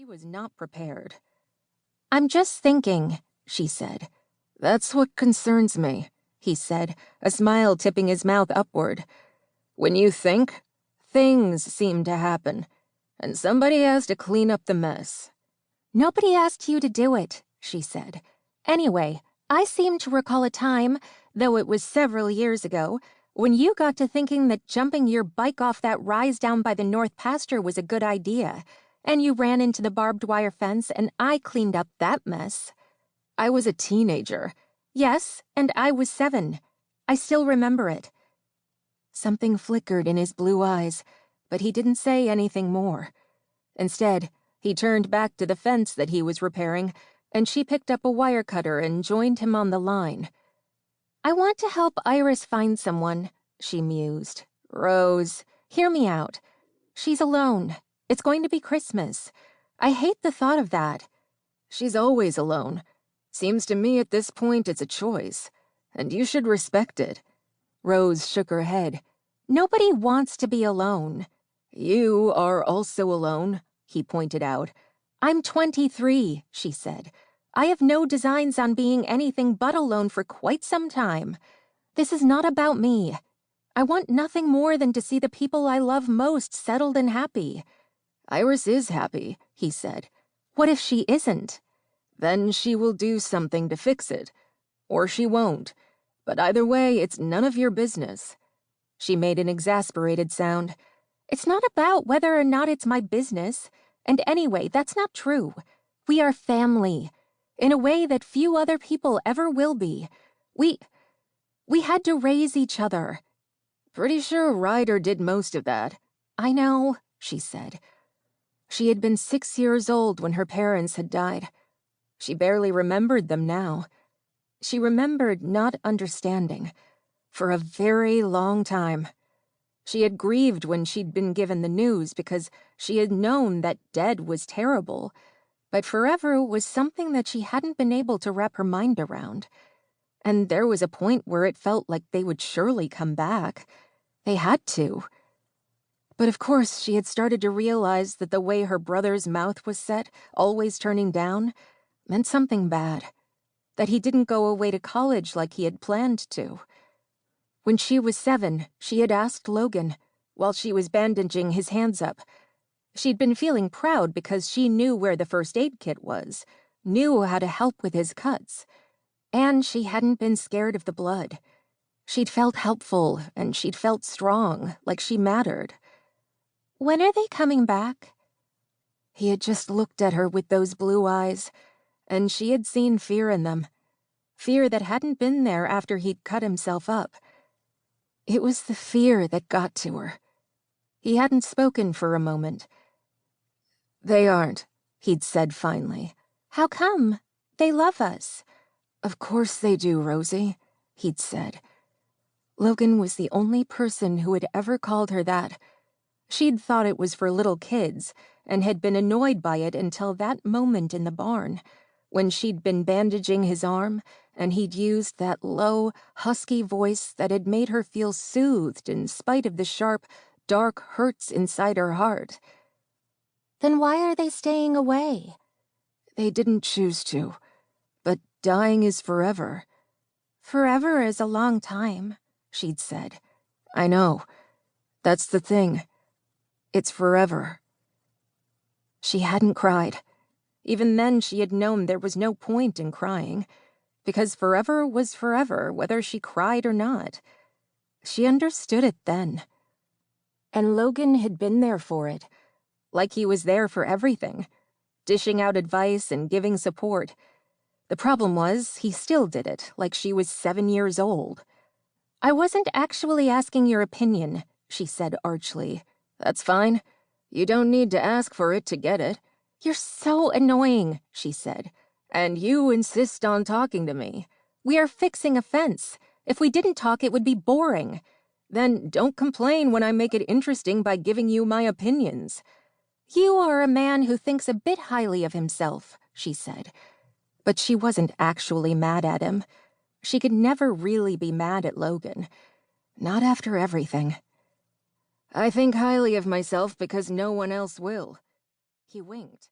She was not prepared. "I'm just thinking," she said. "That's what concerns me," he said, a smile tipping his mouth upward. "When you think, things seem to happen, and somebody has to clean up the mess." "Nobody asked you to do it," she said. "Anyway, I seem to recall a time, though it was several years ago, when you got to thinking that jumping your bike off that rise down by the north pasture was a good idea, and you ran into the barbed wire fence and I cleaned up that mess." "I was a teenager." "Yes, and I was 7. I still remember it." Something flickered in his blue eyes, but he didn't say anything more. Instead, he turned back to the fence that he was repairing, and she picked up a wire cutter and joined him on the line. "I want to help Iris find someone," she mused. "Rose, hear me out. She's alone. It's going to be Christmas. I hate the thought of that." "She's always alone. Seems to me at this point it's a choice, and you should respect it." Rose shook her head. "Nobody wants to be alone." "You are also alone," he pointed out. "I'm 23, she said. "I have no designs on being anything but alone for quite some time. This is not about me. I want nothing more than to see the people I love most settled and happy." "Iris is happy," he said. "What if she isn't?" "Then she will do something to fix it. Or she won't. But either way, it's none of your business." She made an exasperated sound. "It's not about whether or not it's my business. And anyway, that's not true. We are family, in a way that few other people ever will be. We had to raise each other." "Pretty sure Ryder did most of that." "I know," she said. She had been 6 years old when her parents had died. She barely remembered them now. She remembered not understanding for a very long time. She had grieved when she'd been given the news because she had known that dead was terrible, but forever was something that she hadn't been able to wrap her mind around. And there was a point where it felt like they would surely come back. They had to. But of course she had started to realize that the way her brother's mouth was set, always turning down, meant something bad. That he didn't go away to college like he had planned to. When she was 7, she had asked Logan, while she was bandaging his hands up. She'd been feeling proud because she knew where the first aid kit was, knew how to help with his cuts. And she hadn't been scared of the blood. She'd felt helpful, and she'd felt strong, like she mattered. "When are they coming back?" He had just looked at her with those blue eyes, and she had seen fear in them. Fear that hadn't been there after he'd cut himself up. It was the fear that got to her. He hadn't spoken for a moment. "They aren't," he'd said finally. "How come? They love us." "Of course they do, Rosie," he'd said. Logan was the only person who had ever called her that. She'd thought it was for little kids, and had been annoyed by it until that moment in the barn, when she'd been bandaging his arm, and he'd used that low, husky voice that had made her feel soothed in spite of the sharp, dark hurts inside her heart. "Then why are they staying away?" "They didn't choose to. But dying is forever." "Forever is a long time," she'd said. "I know. That's the thing. It's forever." She hadn't cried. Even then she had known there was no point in crying, because forever was forever, whether she cried or not. She understood it then. And Logan had been there for it, like he was there for everything, dishing out advice and giving support. The problem was, he still did it, like she was 7 years old. "I wasn't actually asking your opinion," she said archly. "That's fine. You don't need to ask for it to get it." "You're so annoying," she said. "And you insist on talking to me." "We are fixing a fence. If we didn't talk, it would be boring." "Then don't complain when I make it interesting by giving you my opinions." "You are a man who thinks a bit highly of himself," she said. But she wasn't actually mad at him. She could never really be mad at Logan. Not after everything. "I think highly of myself because no one else will." He winked.